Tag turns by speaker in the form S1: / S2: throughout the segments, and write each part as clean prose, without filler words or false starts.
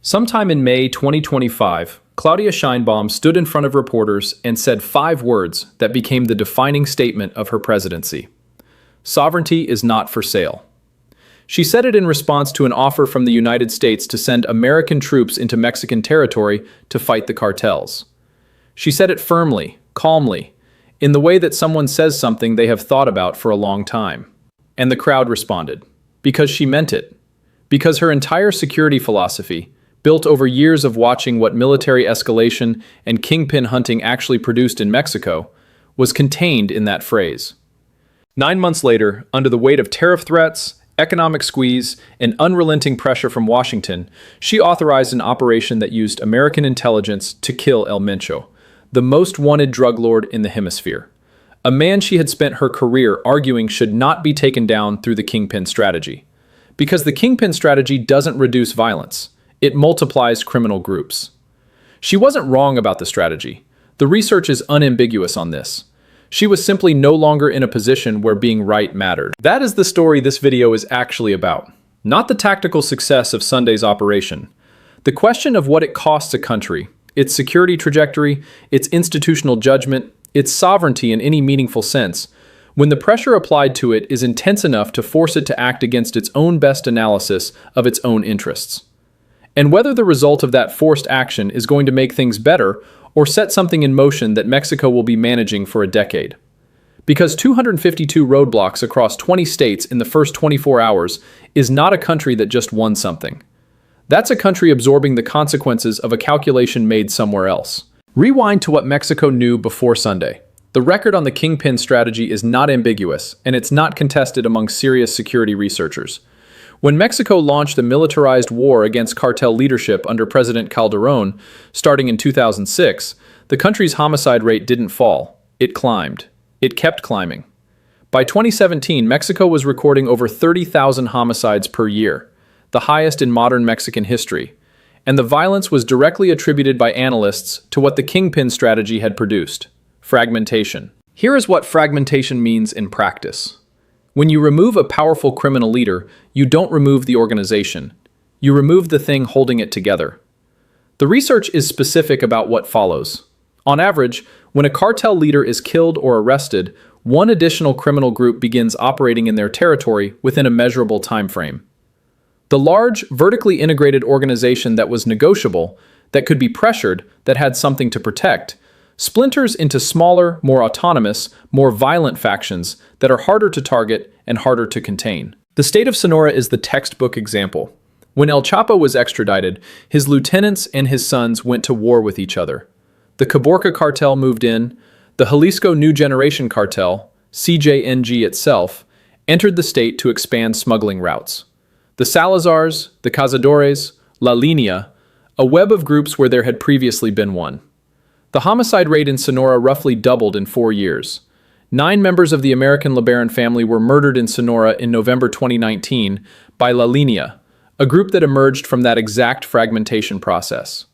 S1: Sometime in May 2025, Claudia Sheinbaum stood in front of reporters and said 5 words that became the defining statement of her presidency. Sovereignty is not for sale. She said it in response to an offer from the United States to send American troops into Mexican territory to fight the cartels. She said it firmly, calmly, in the way that someone says something they have thought about for a long time. And the crowd responded, because she meant it. Because her entire security philosophy, built over years of watching what military escalation and Kingpin hunting actually produced in Mexico, was contained in that phrase. 9 months later, under the weight of tariff threats, economic squeeze, and unrelenting pressure from Washington, she authorized an operation that used American intelligence to kill El Mencho, the most wanted drug lord in the hemisphere. A man she had spent her career arguing should not be taken down through the Kingpin strategy. Because the Kingpin strategy doesn't reduce violence, it multiplies criminal groups. She wasn't wrong about the strategy. The research is unambiguous on this. She was simply no longer in a position where being right mattered. That is the story this video is actually about. Not the tactical success of Sunday's operation. The question of what it costs a country, its security trajectory, its institutional judgment, its sovereignty in any meaningful sense, when the pressure applied to it is intense enough to force it to act against its own best analysis of its own interests. And whether the result of that forced action is going to make things better or set something in motion that Mexico will be managing for a decade. Because 252 roadblocks across 20 states in the first 24 hours is not a country that just won something. That's a country absorbing the consequences of a calculation made somewhere else. Rewind to what Mexico knew before Sunday. The record on the Kingpin strategy is not ambiguous, and it's not contested among serious security researchers. When Mexico launched a militarized war against cartel leadership under President Calderón, starting in 2006, the country's homicide rate didn't fall. It climbed. It kept climbing. By 2017, Mexico was recording over 30,000 homicides per year, the highest in modern Mexican history. And the violence was directly attributed by analysts to what the Kingpin strategy had produced: fragmentation. Here is what fragmentation means in practice. When you remove a powerful criminal leader, you don't remove the organization. You remove the thing holding it together. The research is specific about what follows. On average, when a cartel leader is killed or arrested, one additional criminal group begins operating in their territory within a measurable time frame. The large, vertically integrated organization that was negotiable, that could be pressured, that had something to protect, splinters into smaller, more autonomous, more violent factions that are harder to target and harder to contain. The state of Sonora is the textbook example. When El Chapo was extradited, his lieutenants and his sons went to war with each other. The Caborca cartel moved in, the Jalisco New Generation cartel, CJNG itself, entered the state to expand smuggling routes. The Salazars, the Cazadores, La Línea, a web of groups where there had previously been one. The homicide rate in Sonora roughly doubled in 4 years. 9 members of the American LeBaron family were murdered in Sonora in November 2019 by La Línea, a group that emerged from that exact fragmentation process.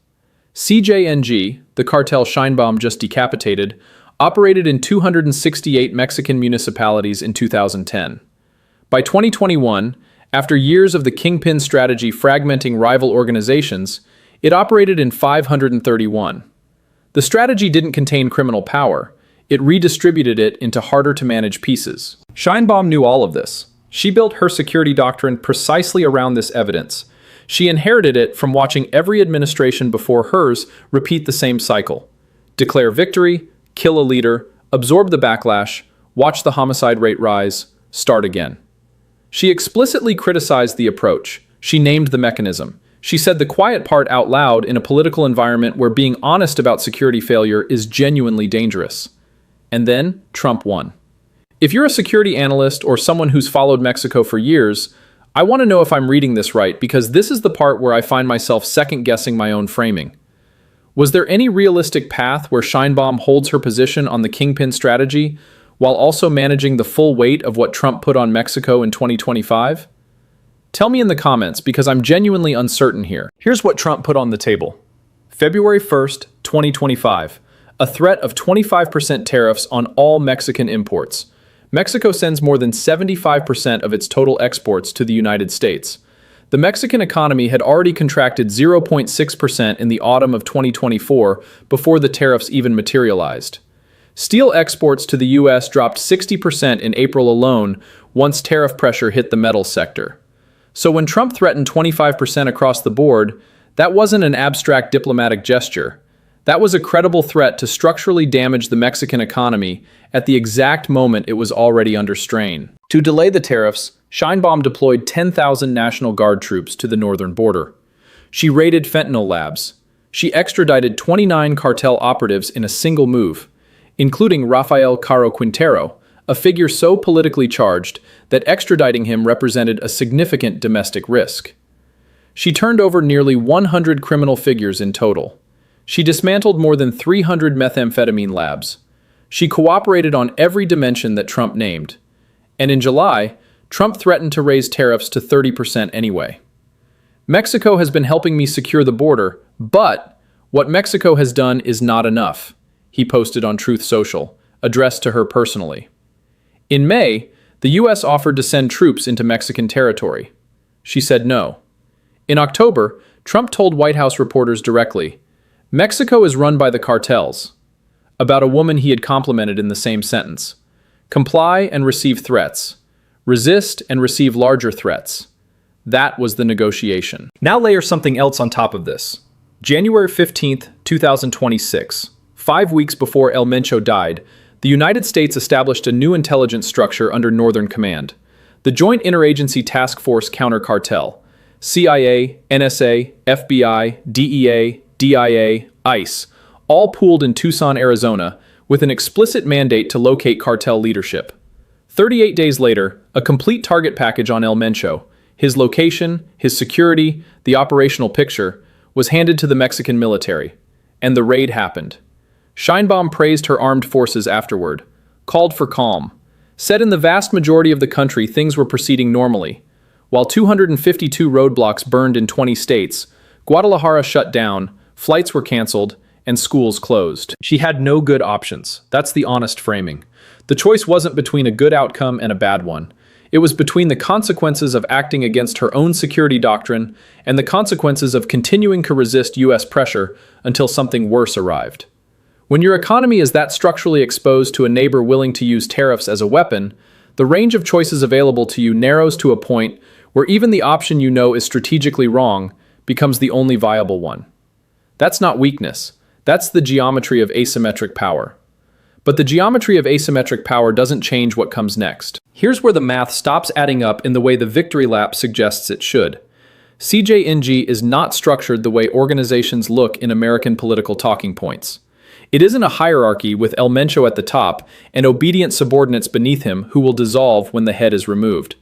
S1: CJNG, the cartel Sheinbaum just decapitated, operated in 268 Mexican municipalities in 2010. By 2021, after years of the Kingpin strategy fragmenting rival organizations, it operated in 531. The strategy didn't contain criminal power. It redistributed it into harder-to-manage pieces. Sheinbaum knew all of this. She built her security doctrine precisely around this evidence. She inherited it from watching every administration before hers repeat the same cycle. Declare victory, kill a leader, absorb the backlash, watch the homicide rate rise, start again. She explicitly criticized the approach. She named the mechanism. She said the quiet part out loud in a political environment where being honest about security failure is genuinely dangerous. And then, Trump won. If you're a security analyst or someone who's followed Mexico for years, I want to know if I'm reading this right, because this is the part where I find myself second-guessing my own framing. Was there any realistic path where Sheinbaum holds her position on the Kingpin strategy while also managing the full weight of what Trump put on Mexico in 2025? Tell me in the comments, because I'm genuinely uncertain here. Here's what Trump put on the table. February 1st, 2025. A threat of 25% tariffs on all Mexican imports. Mexico sends more than 75% of its total exports to the United States. The Mexican economy had already contracted 0.6% in the autumn of 2024 before the tariffs even materialized. Steel exports to the U.S. dropped 60% in April alone once tariff pressure hit the metals sector. So when Trump threatened 25% across the board, that wasn't an abstract diplomatic gesture. That was a credible threat to structurally damage the Mexican economy at the exact moment it was already under strain. To delay the tariffs, Sheinbaum deployed 10,000 National Guard troops to the northern border. She raided fentanyl labs. She extradited 29 cartel operatives in a single move, including Rafael Caro Quintero, a figure so politically charged that extraditing him represented a significant domestic risk. She turned over nearly 100 criminal figures in total. She dismantled more than 300 methamphetamine labs. She cooperated on every dimension that Trump named. And in July, Trump threatened to raise tariffs to 30% anyway. Mexico has been helping me secure the border, but what Mexico has done is not enough, he posted on Truth Social, addressed to her personally. In May, the U.S. offered to send troops into Mexican territory. She said no. In October, Trump told White House reporters directly, "Mexico is run by the cartels," about a woman he had complimented in the same sentence. Comply and receive threats. Resist and receive larger threats. That was the negotiation. Now layer something else on top of this. January 15th, 2026, 5 weeks before El Mencho died, the United States established a new intelligence structure under Northern Command, the Joint Interagency Task Force Counter Cartel. CIA, NSA, FBI, DEA, DIA, ICE, all pooled in Tucson, Arizona, with an explicit mandate to locate cartel leadership. 38 days later, a complete target package on El Mencho, his location, his security, the operational picture, was handed to the Mexican military, and the raid happened. Sheinbaum praised her armed forces afterward, called for calm, said in the vast majority of the country things were proceeding normally. While 252 roadblocks burned in 20 states, Guadalajara shut down, flights were canceled, and schools closed. She had no good options. That's the honest framing. The choice wasn't between a good outcome and a bad one. It was between the consequences of acting against her own security doctrine and the consequences of continuing to resist U.S. pressure until something worse arrived. When your economy is that structurally exposed to a neighbor willing to use tariffs as a weapon, the range of choices available to you narrows to a point where even the option you know is strategically wrong becomes the only viable one. That's not weakness. That's the geometry of asymmetric power. But the geometry of asymmetric power doesn't change what comes next. Here's where the math stops adding up in the way the victory lap suggests it should. CJNG is not structured the way organizations look in American political talking points. It isn't a hierarchy with El Mencho at the top and obedient subordinates beneath him who will dissolve when the head is removed.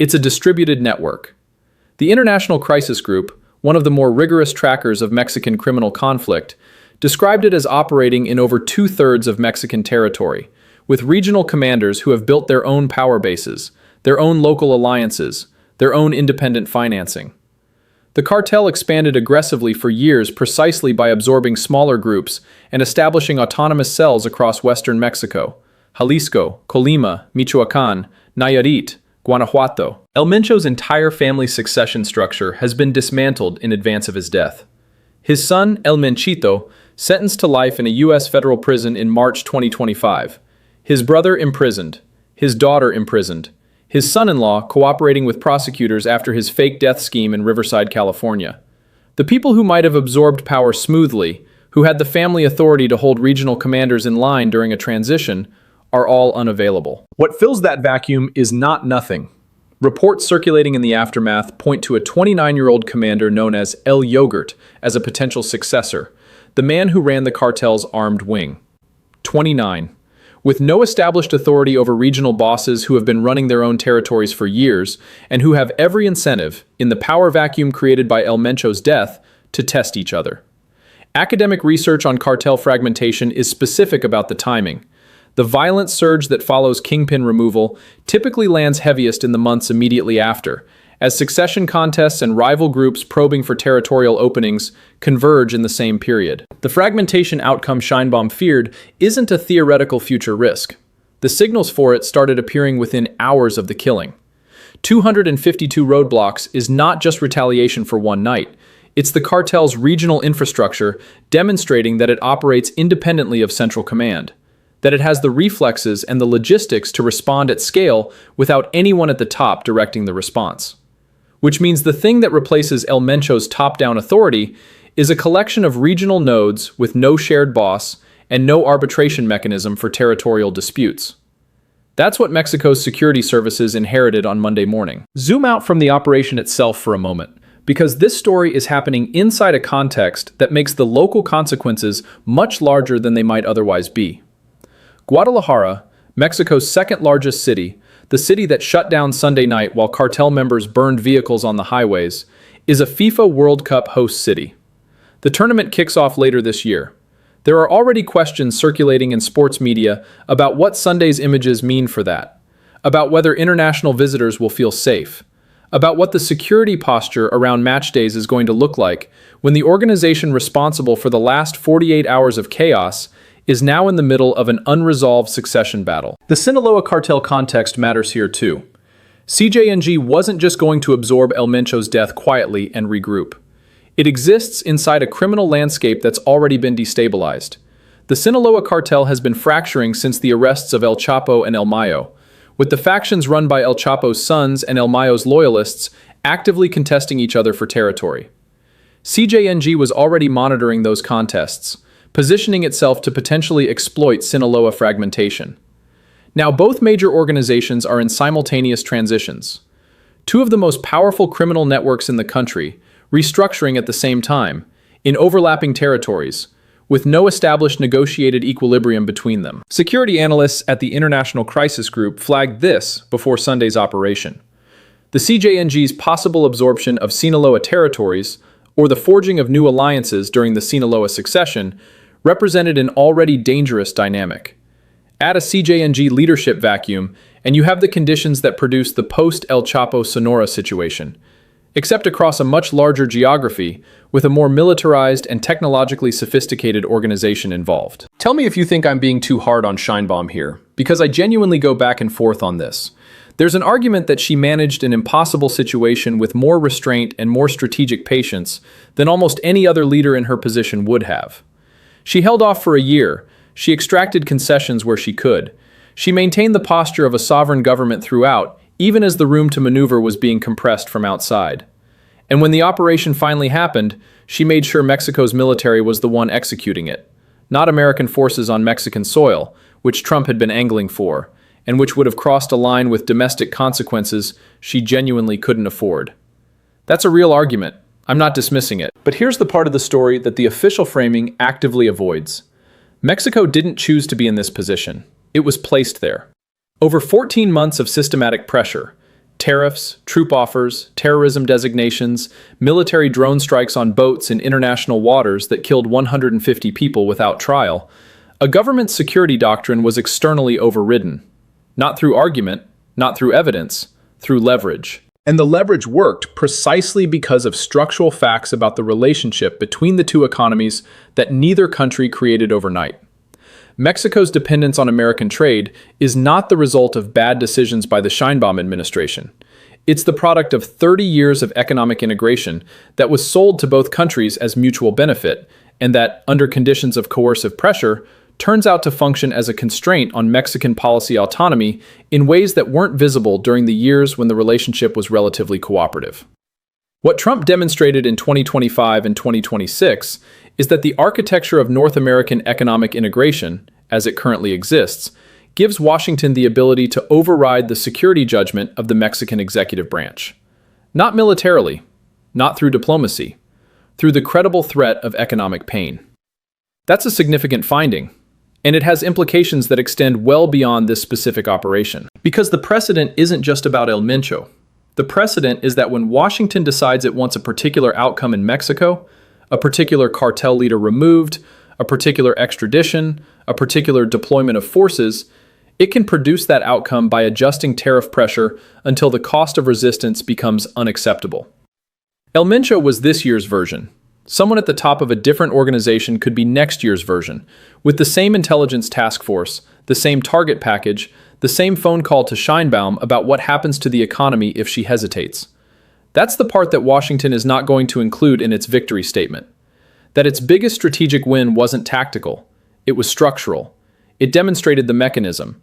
S1: It's a distributed network. The International Crisis Group, one of the more rigorous trackers of Mexican criminal conflict, described it as operating in over 2/3 of Mexican territory, with regional commanders who have built their own power bases, their own local alliances, their own independent financing. The cartel expanded aggressively for years precisely by absorbing smaller groups and establishing autonomous cells across western Mexico, Jalisco, Colima, Michoacán, Nayarit, Guanajuato. El Mencho's entire family succession structure has been dismantled in advance of his death. His son, El Menchito, sentenced to life in a U.S. federal prison in March 2025. His brother imprisoned. His daughter imprisoned. His son-in-law cooperating with prosecutors after his fake death scheme in Riverside, California. The people who might have absorbed power smoothly, who had the family authority to hold regional commanders in line during a transition, are all unavailable. What fills that vacuum is not nothing. Reports circulating in the aftermath point to a 29-year-old commander known as El Yogurt as a potential successor, the man who ran the cartel's armed wing. 29. With no established authority over regional bosses who have been running their own territories for years and who have every incentive, in the power vacuum created by El Mencho's death, to test each other. Academic research on cartel fragmentation is specific about the timing. The violent surge that follows Kingpin removal typically lands heaviest in the months immediately after, as succession contests and rival groups probing for territorial openings converge in the same period. The fragmentation outcome Sheinbaum feared isn't a theoretical future risk. The signals for it started appearing within hours of the killing. 252 roadblocks is not just retaliation for one night. It's the cartel's regional infrastructure demonstrating that it operates independently of central command, that it has the reflexes and the logistics to respond at scale without anyone at the top directing the response. Which means the thing that replaces El Mencho's top-down authority is a collection of regional nodes with no shared boss and no arbitration mechanism for territorial disputes. That's what Mexico's security services inherited on Monday morning. Zoom out from the operation itself for a moment, because this story is happening inside a context that makes the local consequences much larger than they might otherwise be. Guadalajara, Mexico's second largest city, the city that shut down Sunday night while cartel members burned vehicles on the highways, is a FIFA World Cup host city. The tournament kicks off later this year. There are already questions circulating in sports media about what Sunday's images mean for that, about whether international visitors will feel safe, about what the security posture around match days is going to look like when the organization responsible for the last 48 hours of chaos is now in the middle of an unresolved succession battle. The Sinaloa cartel context matters here too. CJNG wasn't just going to absorb El Mencho's death quietly and regroup. It exists inside a criminal landscape that's already been destabilized. The Sinaloa cartel has been fracturing since the arrests of El Chapo and El Mayo, with the factions run by El Chapo's sons and El Mayo's loyalists actively contesting each other for territory. CJNG was already monitoring those contests, positioning itself to potentially exploit Sinaloa fragmentation. Now both major organizations are in simultaneous transitions. Two of the most powerful criminal networks in the country, restructuring at the same time, in overlapping territories, with no established negotiated equilibrium between them. Security analysts at the International Crisis Group flagged this before Sunday's operation. The CJNG's possible absorption of Sinaloa territories, or the forging of new alliances during the Sinaloa succession, represented an already dangerous dynamic. Add a CJNG leadership vacuum, and you have the conditions that produce the post-El Chapo Sonora situation, except across a much larger geography, with a more militarized and technologically sophisticated organization involved. Tell me if you think I'm being too hard on Sheinbaum here, because I genuinely go back and forth on this. There's an argument that she managed an impossible situation with more restraint and more strategic patience than almost any other leader in her position would have. She held off for a year, she extracted concessions where she could, she maintained the posture of a sovereign government throughout, even as the room to maneuver was being compressed from outside. And when the operation finally happened, she made sure Mexico's military was the one executing it, not American forces on Mexican soil, which Trump had been angling for, and which would have crossed a line with domestic consequences she genuinely couldn't afford. That's a real argument. I'm not dismissing it. But here's the part of the story that the official framing actively avoids. Mexico didn't choose to be in this position. It was placed there. Over 14 months of systematic pressure, tariffs, troop offers, terrorism designations, military drone strikes on boats in international waters that killed 150 people without trial, a government security doctrine was externally overridden. Not through argument, not through evidence, through leverage. And the leverage worked precisely because of structural facts about the relationship between the two economies that neither country created overnight. Mexico's dependence on American trade is not the result of bad decisions by the Sheinbaum administration. It's the product of 30 years of economic integration that was sold to both countries as mutual benefit, and that, under conditions of coercive pressure, turns out to function as a constraint on Mexican policy autonomy in ways that weren't visible during the years when the relationship was relatively cooperative. What Trump demonstrated in 2025 and 2026 is that the architecture of North American economic integration, as it currently exists, gives Washington the ability to override the security judgment of the Mexican executive branch. Not militarily, not through diplomacy, through the credible threat of economic pain. That's a significant finding, and it has implications that extend well beyond this specific operation. Because the precedent isn't just about El Mencho. The precedent is that when Washington decides it wants a particular outcome in Mexico, a particular cartel leader removed, a particular extradition, a particular deployment of forces, it can produce that outcome by adjusting tariff pressure until the cost of resistance becomes unacceptable. El Mencho was this year's version. Someone at the top of a different organization could be next year's version, with the same intelligence task force, the same target package, The same phone call to Sheinbaum about what happens to the economy if she hesitates. That's the part that Washington is not going to include in its victory statement. That its biggest strategic win wasn't tactical, it was structural. It demonstrated the mechanism.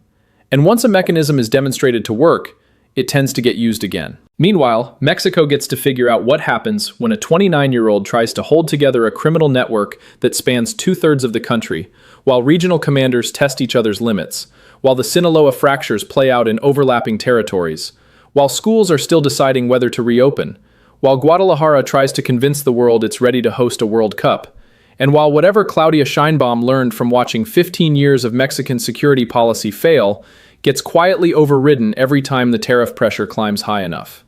S1: And once a mechanism is demonstrated to work, it tends to get used again. Meanwhile, Mexico gets to figure out what happens when a 29-year-old tries to hold together a criminal network that spans 2/3 of the country, while regional commanders test each other's limits, while the Sinaloa fractures play out in overlapping territories, while schools are still deciding whether to reopen, while Guadalajara tries to convince the world it's ready to host a World Cup, and while whatever Claudia Sheinbaum learned from watching 15 years of Mexican security policy fail gets quietly overridden every time the tariff pressure climbs high enough.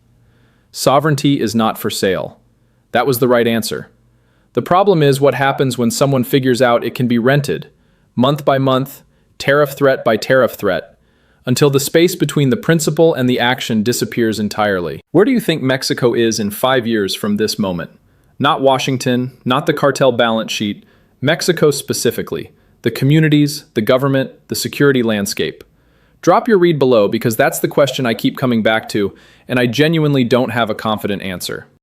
S1: Sovereignty is not for sale. That was the right answer. The problem is what happens when someone figures out it can be rented, month by month, tariff threat by tariff threat, until the space between the principle and the action disappears entirely. Where do you think Mexico is in 5 years from this moment? Not Washington, not the cartel balance sheet, Mexico specifically, the communities, the government, the security landscape. Drop your read below because that's the question I keep coming back to, and I genuinely don't have a confident answer.